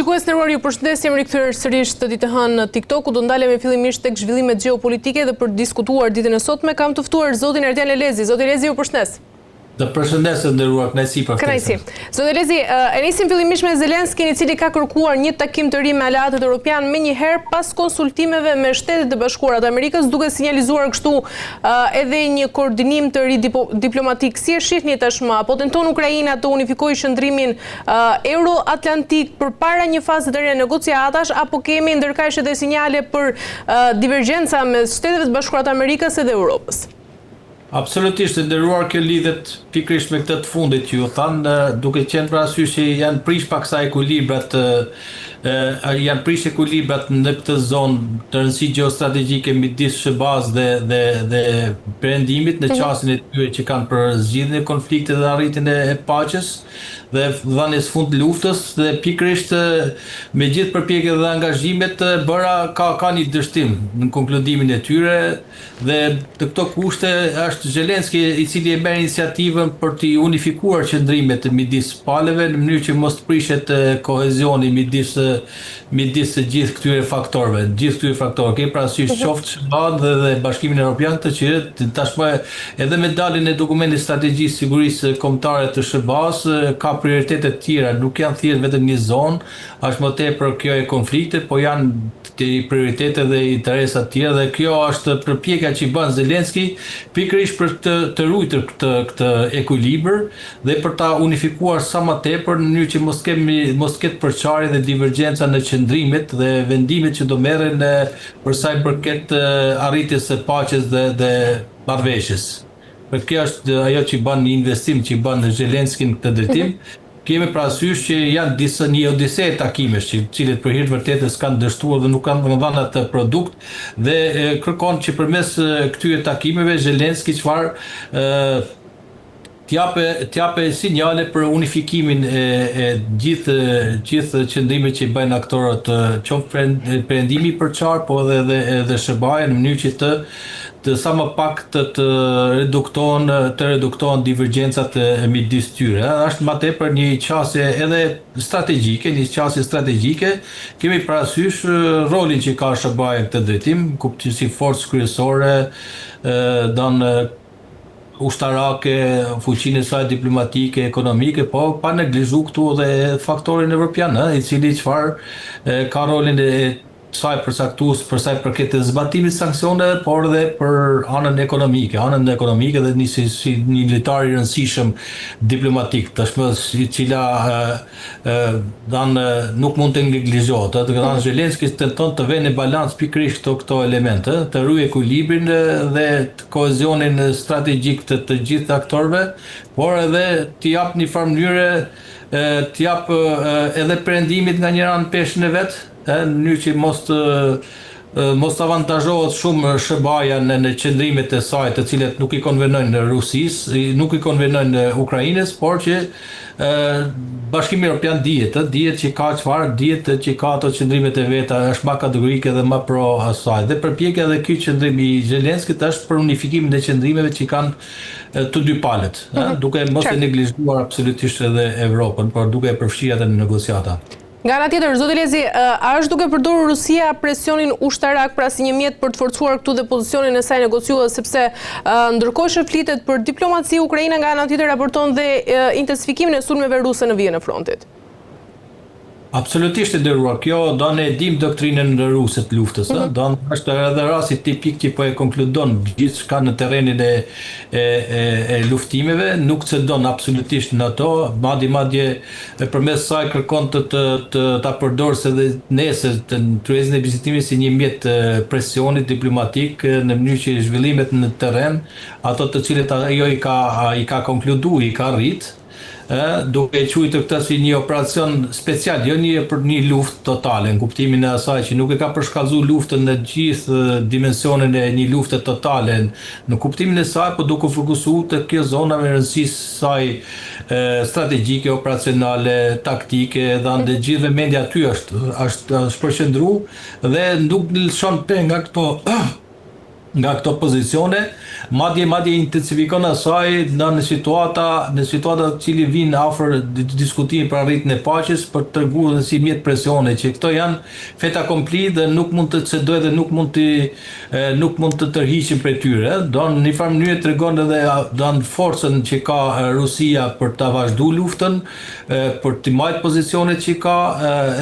Shikues nderuar, ju përshëndesim, rikthyer sërish të ditë hënë në TikTok, do ndalemi fillimisht tek zhvillimet gjeopolitike dhe për të diskutuar ditën e sotme kam të ftuar zotin Erdian Elezi. Zoti Elezi, ju përshëndes. Dhe përshëndesë nderuar, kënaqësi për ftesën. Zoti Elezi, e nisim fillimisht me Zelenskinin, i cili ka kërkuar një takim të ri me aleatët europian menjëherë pas konsultimeve me Shtetet e Bashkuara të Amerikës, duke sinjalizuar kështu edhe një koordinim të ri diplomatik. Si e shihni tashmë? Apo tenton Ukraina të unifikojë qendrimin euro-atlantik përpara një faze të re negociatash, apo kemi ndërkaq edhe sinjale për divergjenca mes Shteteve të Bashkuara të Amerikës edhe Europës? Absolutisht, nderuar, kjo lidhet pikërisht me këtë të fundit që ju thanë, duke qenë parasysh që janë prish paksa ekuilibrat, janë prish ekuilibrat në këtë zonë të rëndësi gjeostrategjike midis SBA-s dhe perëndimit në qasjen e tyre që kanë për zgjidhjen e konfliktit dhe arritjen e paqes dhe dhënies fund luftës, dhe pikërisht me gjithë përpjekjet dhe angazhimet bëra ka një dështim në konkludimin e tyre, dhe të këto kushte është Zelenski i cili e merr iniciativën për të unifikuar qëndrimet midis palëve në mënyrë që mos të prishet kohezioni midis gjithë këtyre faktorëve. Kemi parasysh qoftë SBA-n dhe Bashkimin Evropian këtë që tashmë edhe me daljen e dokumentit strategjisë sigurisë kombëtare të SBA-s ka prioritete të tjera, nuk janë thjesht vetëm një zonë, është më tepër kjo e konfliktit, po janë prioritete dhe interesa të tjera, dhe kjo është përpjekja që bën Zelenski pikërisht për të ruajtur këtë ekuilibër dhe për ta unifikuar sa më tepër në mënyrë që mos ketë përçarje dhe divergjenca në qëndrimet dhe vendimet që do merren për sa i përket arritjes së paqes dhe marrëveshjes. Për kjo është ajo që bën një investim që bën Zelenski në këtë drejtim. Kemi parasysh që janë një odise takimesh që cilët për hir të vërtetës kanë dështuar dhe nuk kanë dhënë atë produkt, dhe kërkon që përmes këtyre takimeve Zelenski çfarë t'jape sinjale për unifikimin e gjithë qëndrimet që bëjnë aktorët, qoftë perëndimi i përçar, po edhe SBA-ja, në mënyrë që të sa më pak të reduktohen divergjencat midis tyre. Është më tepër një qasje edhe strategjike, kemi parasysh rolin që ka SBA-ja në këtë drejtim, si forcë kryesore, ushtarake, fuqinë e saj diplomatike, ekonomike, po pa neglizhu këtu edhe faktorin evropian, i cili çfarë ka rolin e saj përcaktues për sa i përket zbatimit sanksioneve, por edhe për anën ekonomike dhe si një litar i rëndësishëm diplomatik, tashmë i cila nuk mund të neglizhohet. Zelenski tenton të vënë në balancë pikërisht këto elemente, të ruajë ekuilibrin dhe kohezionin strategjik të gjithë aktorëve, por edhe të jap një farë mënyre të jap edhe perëndimit nga njëra në peshën e vet, në mënyrë që mos avantazhohet shumë SBA-ja në qëndrimet e saj, të cilat nuk i konvenojnë Rusisë, nuk i konvenojnë Ukrainës, por që Bashkimi Evropian dihet që ka dihet që ka ato qëndrimet e veta, është më kategorike dhe më pro asaj. Dhe përpjekja edhe ky qëndrim i Zelenskit është për unifikimin e qëndrimeve që kanë të dy palët, duke mos e neglizhuar absolutisht edhe Evropën, por duke e përfshirë atë në negociata. Nga ana tjetër, zoti Elezi, a është duke përdorur Rusia presionin ushtarak pra si një mjet për të forcuar këtu dhe pozicionin e saj negociues, sepse ndërkohë që flitet për diplomaci, Ukraina nga ana tjetër raporton dhe intensifikimin e sulmeve ruse në vijën e frontit? Absolutisht e nderuar, kjo do ne dim doktrinën ruse të luftës, është edhe rasti tipik që po e konkludon gjithçka në terrenin e luftimeve, nuk cedon absolutisht në ato, madje përmes saj kërkon ta përdorë edhe nesër të kryesën e vizitimit si një mjet presionit diplomatik në mënyrë që zhvillimet në terren, ato të cilët ajo i ka konkluduar, i ka rrit, duke quajtur këtë si një operacion special, jo një luftë totale, në kuptimin e asaj që nuk e ka përshkallëzuar luftën në gjithë dimensionin e një lufte totale, në kuptimin e saj, po duke fokusuar te kjo zona me rëndësi saj strategjike, operacionale, taktike, dhe gjithë vëmendja aty është përqendruar dhe nuk lëshon penga këto nga këto pozicione, madje intensifikon asaj në situata cili vinë afër diskutimi për arritjen e paqes për të treguar si mjet presione që këto janë fait accompli dhe nuk mund të cedojë dhe nuk mund të tërhiqen prej tyre. Do në një farë mënyrë tregon edhe forcën që ka Rusia për ta vazhduar luftën, për të marrë pozicionet që ka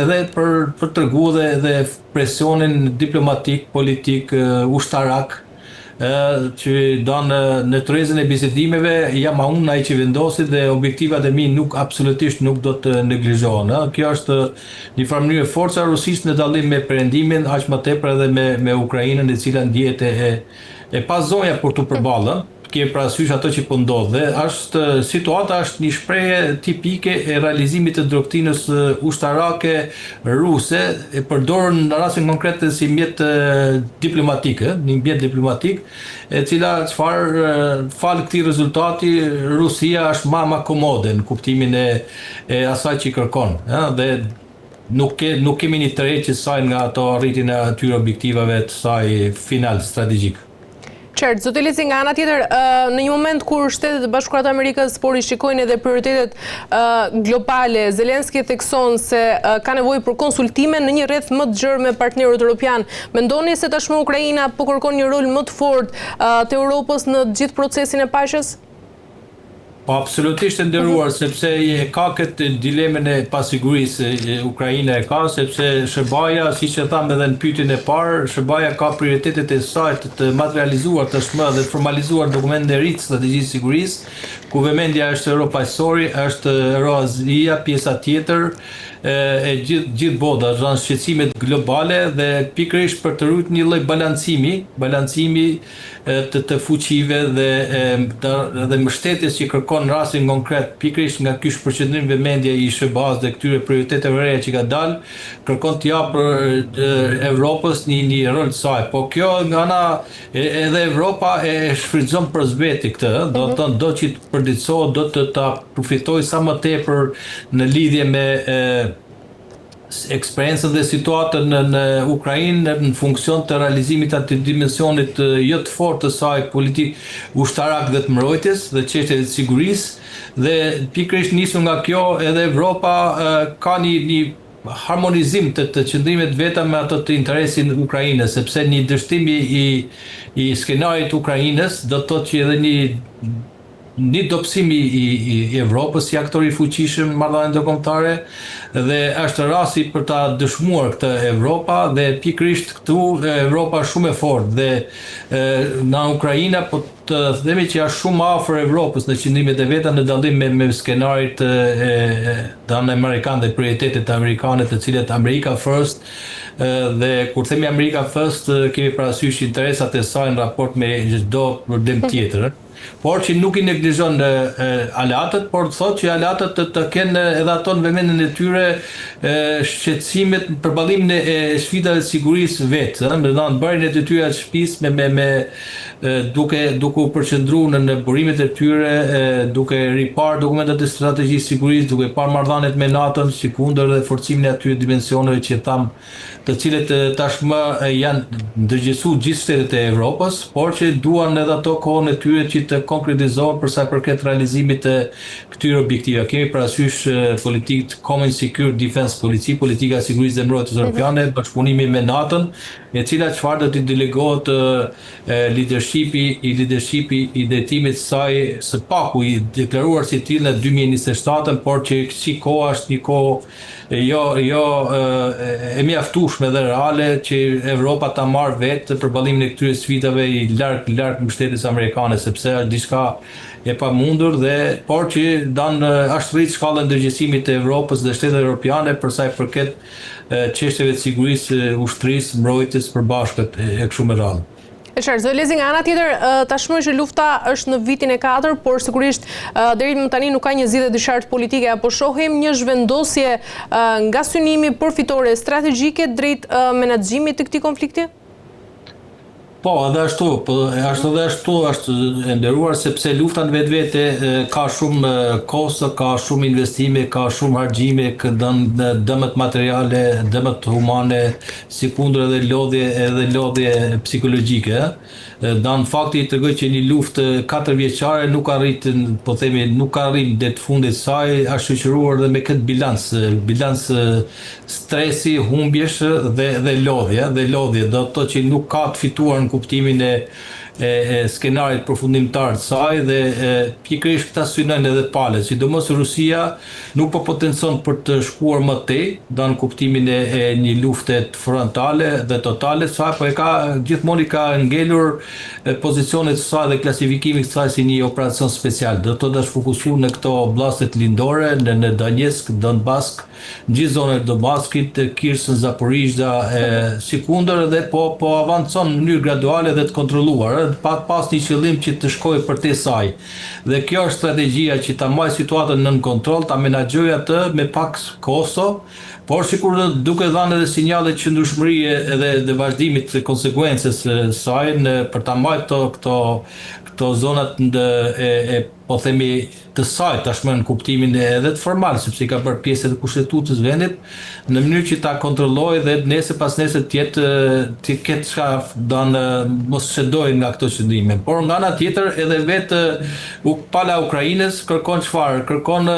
edhe për treguar edhe presionin diplomatik, politik, ushtarak që në tërëzën e bisedimeve jam unë ai që vendosit dhe objektivat e mi absolutisht nuk do të neglizhohen. Kjo është një farë mënyrë forca e Rusisë në dallim me perëndimin, aq më tepër edhe me Ukrainën, e cila ndihet e pazonja për të përballë. Kemi parasysh ato që po ndodh dhe situata është një shprehje tipike e realizimit të doktrinës ushtarake ruse e përdorur në rastin konkret si mjet diplomatik, një mjet diplomatik, e cila fal këtij rezultati Rusia është më komode në kuptimin e asaj që kërkon, dhe nuk kemi një tërheqje saj nga ato arritjen e atyre objektivave të saj final strategjik. Qartë, zoti Lezi, nga ana tjetër, në një moment kur Shtetet e Bashkuara të Amerikës po rishikojnë edhe prioritetet globale, Zelenski thekson se ka nevojë për konsultime në një rreth më të gjerë me partnerët evropian. Mendoni se tashmë Ukraina po kërkon një rol më të fortë të Europës në gjithë procesin e paqes? Po absolutisht e nderuar, sepse ka këtë dilemën e pasigurisë Ukraina e ka, sepse SBA-ja, siç e tham edhe në pyetjen e parë, SBA-ja ka prioritetet e saj të materializuar tashmë dhe të formalizuar dokumentin e ri të strategjisë sigurisë, ku vëmendja është Europaqësori, është Euroazia, pjesa tjetër e gjithë bota, janë shqetësimet globale dhe pikërisht për të rritur një lloj balancimi të fuqive dhe mbështetjes që kërkon në rastin konkret, pikërisht nga ky shpërqendrim vëmendje i SBA-s dhe këtyre prioriteteve reja që ka dalë, kërkon të japë Evropës një rol të saj. Po kjo nga ana edhe Evropa e shfrytëzon për zveti këtë, do të thonë do që të përditësohet, do të ta përfitojë sa më tepër në lidhje me eksperiencën dhe situatën në Ukrainë në funksion të realizimit atë dimensionit jo të fortë të saj politik ushtarak dhe të mbrojtjes dhe çështjet e sigurisë dhe pikërisht nisur nga kjo edhe Evropa ka një harmonizim të qëndrimit veta me ato të interesin Ukrainës, sepse një dështim i skenarit Ukrainës do të thotë që edhe një dobësim i Evropës si aktor i fuqishëm në marrëdhënie ndërkombëtare dhe është rasti për ta dëshmuar këtë Evropa dhe pikërisht këtu Evropa është shumë e fortë dhe nga Ukraina po të themi që është shumë afër Evropës në qëndrimet e veta në dallim me skenarit tanë amerikan dhe prioritetet amerikane të cilet America First dhe kur themi America First kemi parasysh interesat e saj në raport me çdo problem tjetër. Por që nuk i neglizhon aleatët, por thotë që aleatët të kenë edhe ato në vëmendjen e tyre shqetësimet në përballimimin e sfidave të sigurisë vetë, me bërjen e detyra të shtëpisë duke u përqendruar në burimet e tyre, duke ripar dokumentat e strategjisë sigurisë, duke parë marrëdhëniet me NATO-n, sikundër dhe forcimin e atyre dimensioneve që tham, të cilët tashmë janë ndërgjegjësuar gjithë shtetet e Evropës, por që duan edhe ato kohën e tyre që të konkretizohen për sa i përket realizimit të këtyre objektive. Kemi parasysh politikë Common Security Defense Policy, politika e sigurisë dhe mbrojtjes europiane, bashkëpunimi me NATO-n, e cila çfarë do të delegohet leadershipi i drejtimit saj së paku i deklaruar si tillë në 2027, por që si koha është një kohë jo e mjaftueshme dhe reale që Evropa ta marrë vetë për ballimin e këtyre sfidave i larg mbështetjes amerikane, sepse është diçka e pamundur por që është rrit shkalla ndërgjegjësimit të Evropës dhe shtetet europiane për sa i përket çështjeve të sigurisë, ushtrisë, mbrojtjes përbashkët e kështu me radhë. E qartë, zoti Lezi, nga ana tjetër, tashmë që lufta është në vitin e 4, por sigurisht deri më tani nuk ka një zgjidhje dyshartë politike, apo shohim një zhvendosje nga synimi përfitore strategjike drejt menaxhimit të këtij konflikti? Po, edhe ashtu është e nderuar sepse lufta në vetvete ka shumë kosto, ka shumë investime, ka shumë harxime, don dëmet materiale, dëmet humane, si kundër edhe lodhje psikologjike. Dan fakti i tregoj që një luftë 4 vjeçare nuk arrit, po themi, nuk arrin deri të fundit saj, është shoqëruar dhe me këtë bilans stresi, humbjesh dhe lodhje, do të thotë që nuk ka të fituar në kuptimin e skenarit përfundimtar të saj dhe pikërisht këta synojnë edhe palët, sidomos Rusia nuk po potencon për të shkuar më tej, do në kuptimin e një lufte frontale dhe totale, sa po gjithmonë i ka ngelur pozicionet të saj dhe klasifikimit të saj si një operacion special. Do të është fokusuar në këto oblastet lindore, në Donetsk, Donbask, në gjithë zonën e Donbaskit, Kherson, Zaporizhzhia, si kundër dhe po avancon në mënyrë graduale dhe të kontrolluar, pas një qëllim që të shkojë përtej saj. Dhe kjo është strategjia që ta marrë situatën nën kontroll, ta menaxhojë atë me pak kosto, por sikur duke dhënë edhe sinjale qëndrueshmërie edhe vazhdimit të konsekuencës saj për ta marrë këto zonat po themi të saj tashmë në kuptimin edhe të formal, sepse i ka bërë pjesë të kushtetutës vendit, në mënyrë që ta kontrollojë dhe nesër pas nesër të ketë çka mos shëndojë nga këto qëndrime. Por nga ana tjetër edhe vetë pala Ukrainës kërkon çfarë? Kërkon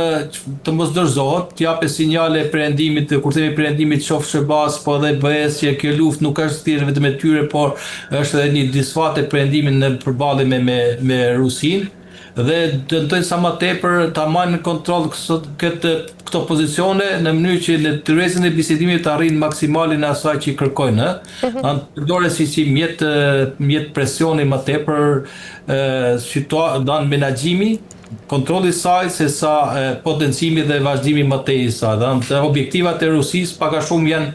të mos dorëzohet, të japë sinjale perëndimit, kur themi perëndimit qoftë Shërbas, po edhe BE-s që kjo luftë nuk është thjesht vetëm e tyre, por është edhe një disfate perëndimi në përballje me Rusinë. Dhe tentojnë sa më tepër ta marrin në kontroll këto pozicione në mënyrë që në tërheqjen e bisedimit të arrijnë maksimalin e asaj që kërkojnë. Përdore si mjet presioni më tepër dan menaxhimi, kontrolli i saj se sa potencimi dhe vazhdimi më tej i saj. Dhe objektivat e Rusisë pak a shumë janë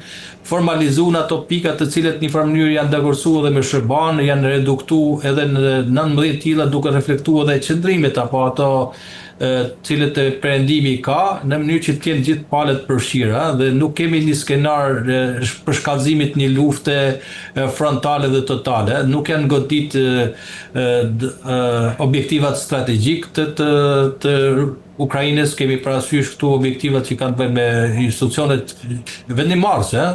formalizuar ato pikat të cilet në një farë mënyrë janë dagorsuar edhe me Shërban, janë reduktuar edhe në 19 tilla duke reflektuar edhe qëndrimet apo ato cilët perëndimi ka, në mënyrë që të kenë gjithë palët përfshira dhe nuk kemi një skenar për shkallëzimit një lufte frontale dhe totale, nuk janë godit objektivat strategjik të Ukrainës, kemi parasysh këtu objektivat që kanë bërë me institucionet vendimarrëse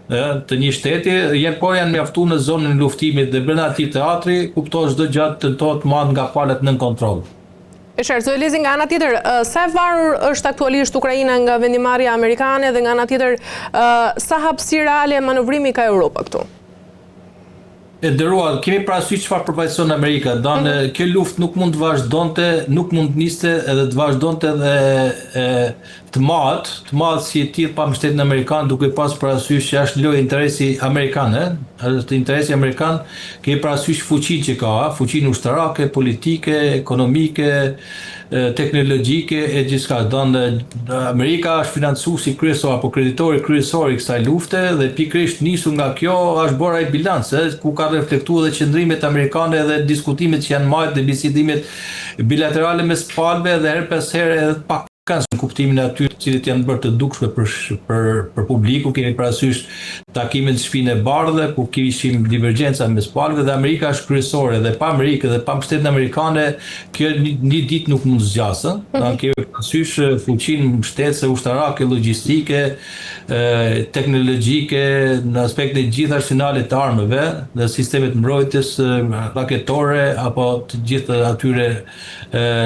të një shteti, por janë mjaftuar në zonën e luftimit dhe brenda atij teatri, kuptohet çdo gjë tentohet marrë nga palët nën kontroll. E qartë, zoti Lezi, nga ana tjetër, sa e varur është aktualisht Ukraina nga vendimarrja amerikane dhe nga ana tjetër, sa hapësirë reale manovrimi ka Europa këtu? E nderuar, kemi parasysh çfarë përfaqëson Amerika. Kjo luftë nuk mund të vazhdonte, nuk mund të niste edhe të vazhdonte edhe të mahet si e tillë pa mbështetjen amerikane, duke pas parasysh që është lojë interesi amerikan, është interesi amerikan, kemi parasysh fuqinë që ka, fuqinë ushtarake, politike, ekonomike, teknologjike e gjithçka. Amerika është financuesi kryesor apo kreditori kryesor i kësaj lufte dhe pikërisht nisur nga kjo është bërë ai bilans, ku ka reflektuar edhe qëndrimet amerikane dhe diskutimet që janë marrë dhe bisedimet bilaterale mes palëve dhe her pas here edhe pak në kuptimin e atyre të cilët janë bërë të dukshme për publiku, kemi parasysh takimin në Shtëpinë e Bardhë, ku kishim divergjenca mes palëve dhe Amerika është kryesore dhe pa Amerikë dhe pa mbështetjen amerikane, kjo një ditë nuk mund zgjasë. Kemi parasysh fuqinë mbështetëse ushtarake, logjistike, teknologjike, në aspektin e gjithë arsenalit të armëve dhe sistemet mbrojtjes raketore apo të gjithë atyre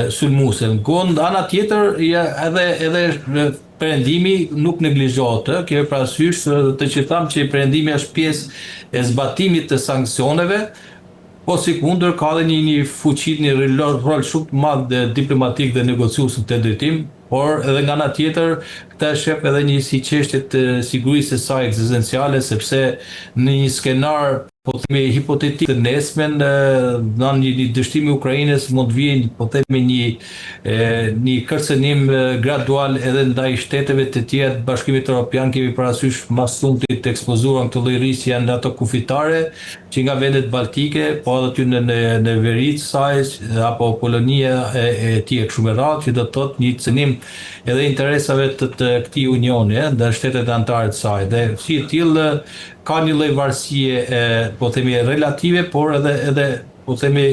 sulmuese. Në ana tjetër edhe perëndimi nuk neglizhohet, kemi parasysh të që thamë që perëndimi është pjesë e zbatimit të sanksioneve, po sikundër ka edhe një fuqi, një rol shumë të madh diplomatik dhe negociues në këtë drejtim, por edhe nga ana tjetër këta shef edhe një si çështje të sigurisë së saj ekzistenciale, sepse në një skenar po themi hipotetik të nesmen, në një dështim i Ukrainës mund vijë po themi një kërcënim gradual edhe ndaj shteteve të tjera të Bashkimit Evropian, kemi parasysh mas fundit të ekspozuar këtë lloj rrisje janë ato kufitare, që nga vendet baltike, po edhe ty në veri të saj, apo Polonia e tij kështu me radhë, që do të thotë një cënim edhe interesave të këtij unioni, ndër shtetet anëtare të saj. Dhe si e tillë ka një lloj varësie, po themi relative, por edhe po themi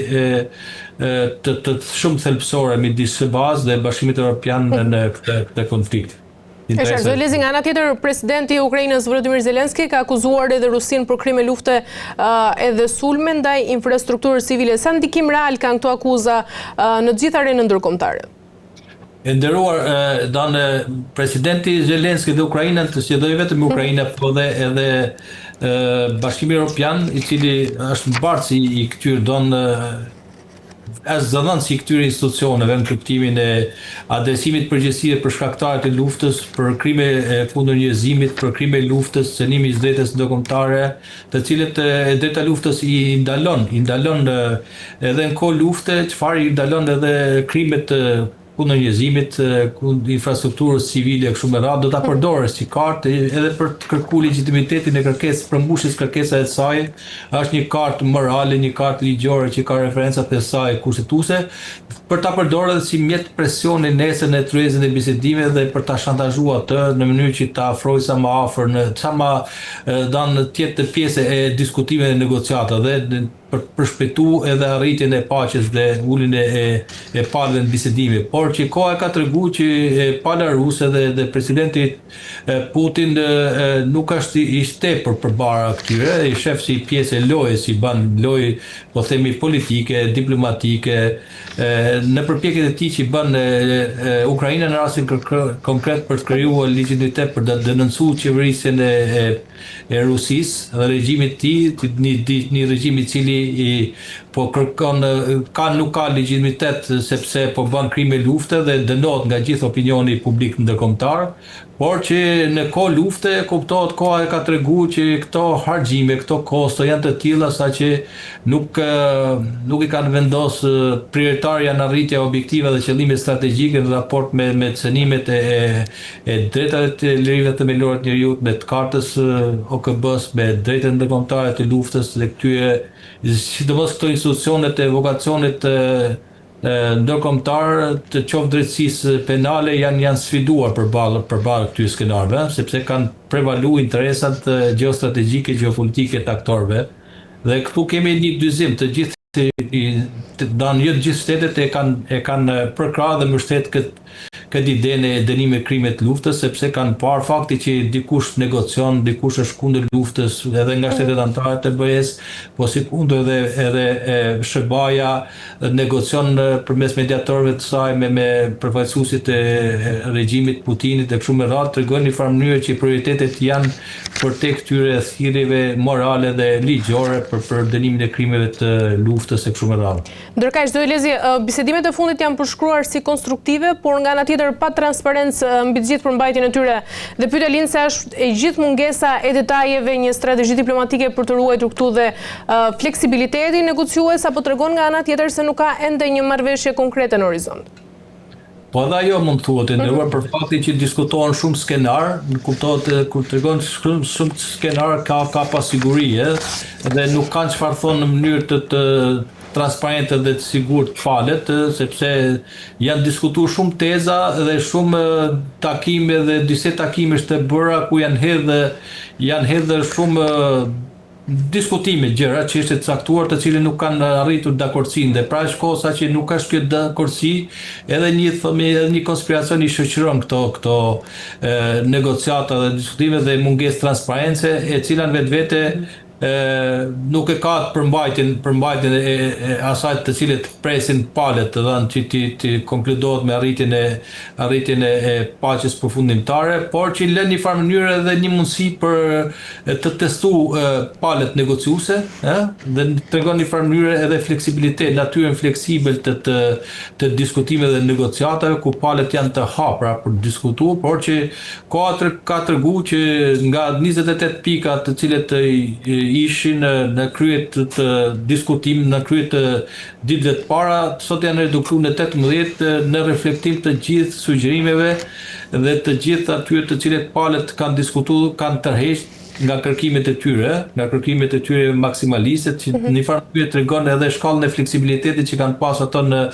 të shumë thelbësore midis SBA-s dhe Bashkimit Evropian në këtë konflikt. Do lezi nga ana tjetër, presidenti i Ukrainës Volodymyr Zelensky ka akuzuar edhe Rusinë për krime lufte edhe sulme ndaj infrastrukturës civile. Sa ndikim real kanë këto akuza në të gjithë arenën ndërkombëtare? E nderuar, presidenti Zelensky dhe Ukraina, të sjedhoi vetëm Ukraina, po edhe Bashkimi Evropian, i cili është mbartës i këtyre zëdhënës i këtyre institucioneve në kuptimin e adresimit përgjegjësisë për shkaktarët e luftës, për krime kundër njerëzimit, për krime luftës, cënimi i drejtës ndërkombëtare, të cilët e drejta luftës i ndalon edhe në kohë lufte, çfarë i ndalon edhe krimet kundër njerëzimit, kundër infrastrukturës civile kështu me radhë, do ta përdorë si kartë edhe për të kërkuar legitimitetin e kërkesës, përmbushjes kërkesave të saj. Është një kartë morale, një kartë ligjore që ka referencat e saj kushtetuese, për ta përdorur edhe si mjet presioni nesër në tryezën e bisedimeve dhe për ta shantazhuar atë në mënyrë që ta afrojë sa më afër, sa më dan të jetë pjesë e diskutimeve dhe negociatave dhe për përshpejtu edhe arritjen e paqes dhe uljen e palëve në bisedime. Por që koha ka treguar që pala ruse dhe presidenti Putin nuk është i shtepër përpara këtyre, i shef si pjesë e lojës, si ban lojë, po themi politike, diplomatike, në përpjekjet e tij që bën Ukraina në rastin konkret për të krijuar legitimitet për të denoncuar qeverisjen e Rusisë dhe regjimit të tij, një regjim i cili po kërkon nuk ka legitimitet sepse po bën krime lufte dhe dënohet nga gjithë opinioni publik ndërkombëtar, por që në kohë lufte kuptohet, koha e ka treguar që këto harxhime, këto kosto janë të tilla saqë nuk i kanë vendosur prioritar janë arritja e objektive dhe qëllime strategjike në raport me cënimet e drejtave të lirive të themelore të njerëzit, me të kartës OKB-s, me drejtën ndërkombëtare të luftës dhe këtyre, sidomos këto institucionet e vokacionit ndërkombëtar të qoftë drejtësisë penale janë sfiduar përballë këtyre skenarëve, sepse kanë prevaluar interesat gjeostrategjike, geopolitike të aktorëve. Dhe këtu kemi një dyzim, të gjithë shtetet e kanë përkrahë dhe mbështet këtë idenë e dënimit krimet luftës, sepse kanë parë fakti që dikush negocion, dikush është kundër luftës, edhe nga shtetet anëtare të BE-s, po si kundër edhe SBA-ja negocion përmes mediatorëve të saj me përfaqësuesit e regjimit Putinit dhe kështu me radhë, tregojnë në farë mënyrë që prioritetet janë për tek këtyre thirrjeve morale dhe ligjore për dënimin e krimeve të luftës e kështu me radhë. Ndërkaq, do lezi, bisedimet e fundit janë përshkruar si konstruktive, por nga ana tjetër pa transparencë mbi të gjithë përmbajtjen e tyre. Dhe pyetja lind se është e gjithë mungesa e detajeve një strategji diplomatike për të ruajtur këtu dhe fleksibiliteti negociues, apo tregon nga ana tjetër se nuk ka ende një marrëveshje konkrete në horizont? Po edhe ajo mund thuhet ndërruar për faktin që diskutohen shumë skenar, kuptohet kur tregon shumë skenar ka pasiguri, dhe nuk kanë çfarë thonë në mënyrë të transparente dhe të sigurt falet, sepse janë diskutuar shumë teza dhe shumë takime dhe disa takime të bëra ku janë hedhur shumë diskutime gjëra, çështje të caktuar të cilët nuk kanë arritur dakordsinë dhe pra është koha që nuk është kjo dakordsi, edhe një konspiracion i shoqëron këto negociata dhe diskutime dhe mungesë transparence e cila në vetvete nuk e ka përmbajtjen e asaj të cilët presin palet të dhënë që të konkludohet me arritjen e paqes përfundimtare, por që lën një farë mënyrë edhe një mundësi për të testuar palet negociuese, dhe tregon një farë mënyrë edhe fleksibilitet, natyrën fleksibël të diskutimeve dhe negociatave ku palet janë të hapura për të diskutuar, por që ka treguar që nga 28 pika të cilët ishin në krye të diskutim, në krye të ditëve të para, sot janë redukuar në 18 në reflektim të gjithë sugjerimeve dhe të gjithë atyre të cilët palët kanë diskutuar, kanë tërhequr nga kërkimet e tyre maksimaliste, që një farë tregon edhe shkallën e fleksibilitetit që kanë pas ato në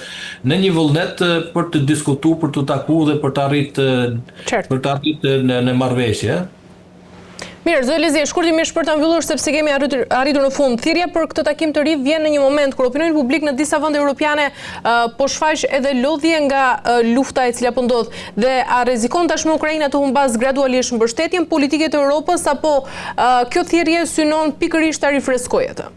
një vullnet për të diskutuar, për të takuar dhe për të arritur në marrëveshje. Mirë, zë Lezi, shkurtimisht për ta mbyllur sepse kemi arritur në fund. Thirrja për këtë takim të ri vjen në një moment kur opinioni publik në disa vende europiane po shfaq edhe lodhje nga lufta e cila po ndodh. Dhe a rrezikon tashmë Ukraina të humbas gradualisht mbështetjen politike të Europës apo kjo thirrje synon pikërisht ta rifreskojë atë?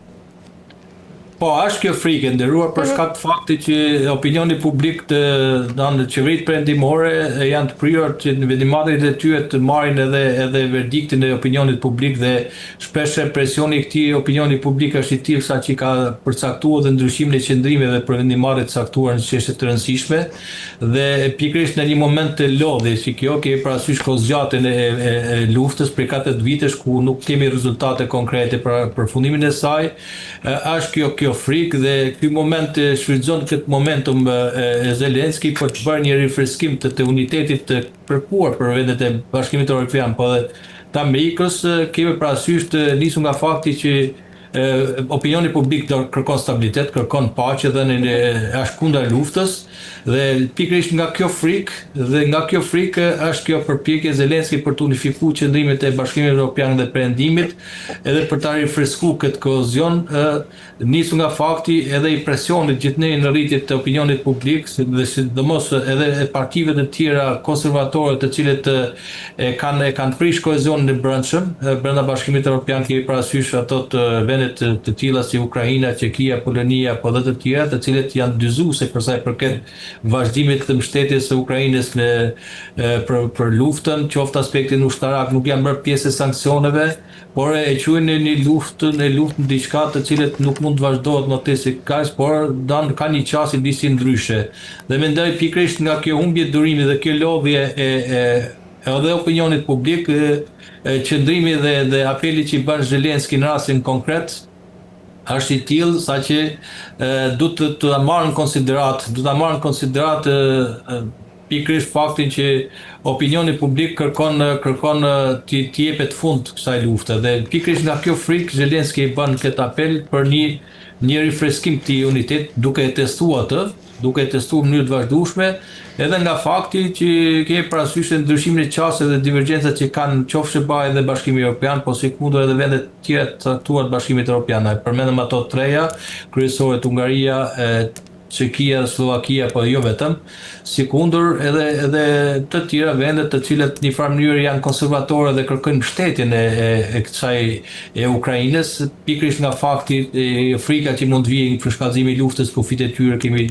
Po, është kjo frikë nderuar për shkak të faktit që opinioni publik në qeveritë perëndimore janë të prirur që në vendimarrjet e tyre të marrin edhe verdiktin e opinionit publik dhe shpesh presioni i këtij opinioni publik është i tillë sa që ka përcaktuar dhe ndryshimin e qendrimeve për vendimarrje të caktuara në çështje të rëndësishme dhe pikërisht në një moment të lodhjes që kjo kemi parasysh kozgjatjen e luftës për 40 vitesh ku nuk kemi rezultate konkrete për përfundimin e saj, është kjo frikë dhe ky moment shfrytëzon këtë momentum e Zelenski për të bërë një rifreskim të unitetit të kërkuar për vendet e Bashkimit Evropian, po dhe të Amerikës, kemi parasysh të nisur nga fakti që opinioni publik kërkon stabilitet, kërkon paqe dhe është kundër luftës dhe pikërisht nga kjo frikë është kjo përpjekje Zelenski për të unifikuar qëndrimet e Bashkimit Evropian dhe Perëndimit edhe për ta rifreskuar këtë kohezion, nisur nga fakti edhe i presionit gjithnjë në rritje të opinionit publik dhe sidomos edhe partive të tjera konservatore të cilët kanë prish kohezionin e brendshëm brenda Bashkimit Evropian, kemi parasysh ato vendet të tilla si Ukraina, Çekia, Polonia, po dhe të tjera, të cilët janë dyzuese për sa i përket vazhdimit të mbështetjes së Ukrainës për luftën, qoftë aspektin ushtarak, nuk janë bërë pjesë e sanksioneve, por e quajnë një luftë diçka të cilët nuk mund të vazhdohet më tej se kaq, por ka një qasje disi ndryshe. Dhe mendoj pikërisht nga kjo humbje durimi dhe kjo lodhje edhe opinionit publik, qëndrimi dhe apeli që i bën Zelenski në rastin konkret është i tillë saqë duhet të ta marrën konsiderat pikërisht faktin që opinioni publik kërkon të jepet fund kësaj lufte dhe pikërisht nga kjo frikë Zelenski i bën këtë apel për një rifreskim të unitet duke e testuar në mënyrë të vazhdueshme, edhe nga fakti që kemi parasysh ndryshimin e qasjeve dhe divergjencat që kanë qofshë BE dhe Bashkimi Evropian, po sikundër edhe vendet tjera të caktuara të Bashkimit Evropian. Përmendëm ato treja kryesorët Hungaria, Çekia, Slovakia, po jo vetëm, sikundër edhe të tjera vende të cilat në një farë mënyrë janë konservatore dhe kërkojnë mbështetjen e kësaj e Ukrainës, pikërisht nga fakti frika që mund të vijë nga përshkallëzimi i luftës kufit e tyre, kemi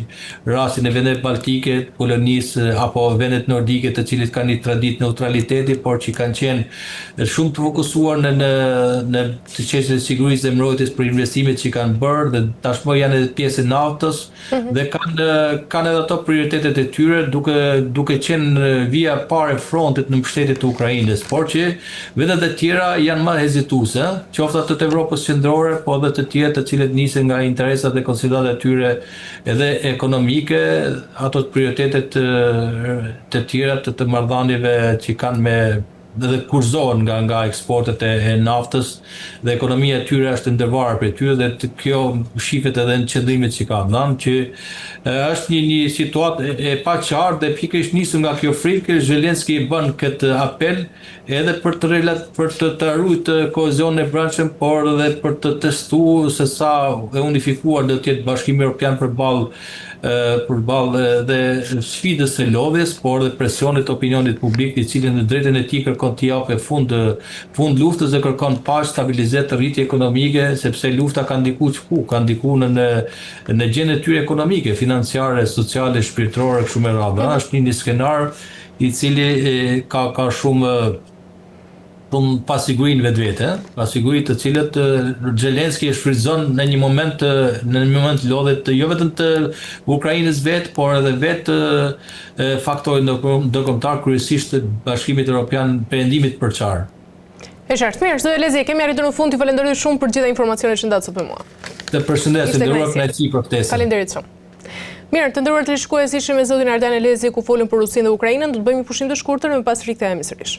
rastin e vendeve baltike, Polonisë apo vendet nordike të cilët kanë një traditë neutraliteti, por që kanë qenë shumë të fokusuar në çështjet e sigurisë dhe mbrojtjes për investimet që kanë bërë dhe tashmë janë edhe pjesë e NATO-s dhe kanë edhe ato prioritetet e tyre duke qenë vija parë e frontit në mbështetje të Ukrainës, por që vendet e tjera janë më hezituese, qoftë ato të Evropës qendrore, po edhe të tjera të cilët nisen nga interesat dhe konsideratat e tyre edhe ekonomike, ato prioritetet të tjera të marrëdhënieve që kanë dhe kurzohen nga eksportet e naftës dhe ekonomia e tyre është ndërvarur për tyre dhe kjo shifet edhe në qëndrimet që ka dhënë që është një situatë e paqartë dhe pikërisht nisur nga kjo frikë, Zelenski i bën këtë apel edhe për të ruajtur kohezionin e brendshëm, por edhe për të testuar se sa e unifikuar do të jetë Bashkimi Evropian përballë dhe sfidës së lodhjes, por dhe presionit opinionit publik i cili në drejtën e tij kërkon të japë fund luftës dhe kërkon paqe, stabilitet, rritje ekonomike, sepse lufta ka ndikuar në gjendjen e tyre ekonomike, financiare, sociale, shpirtërore kështu me radhë. Është një skenar i cili ka shumë pasigurinë vetvete, pasiguri të cilët Zelenski e shfrytëzon në një moment lodhet jo vetëm të Ukrainës vetë, por edhe vetë faktorit ndërkombëtar, kryesisht të Bashkimit Evropian, perëndimit përçar. E qartë, mirë, zë Lezi, kemi arritur në fund, t'i falenderoj shumë për gjitha informacionet që ndatë sot për mua. Të përshëndes, nderuar kënaqësi për ftesën. Faleminderit shumë. Mirë, të nderuar teleshikues, ishim me zotin Ardan Elezi ku folëm për Rusinë dhe Ukrainën, do të bëjmë një pushim të shkurtër dhe më pas rikthehemi sërish.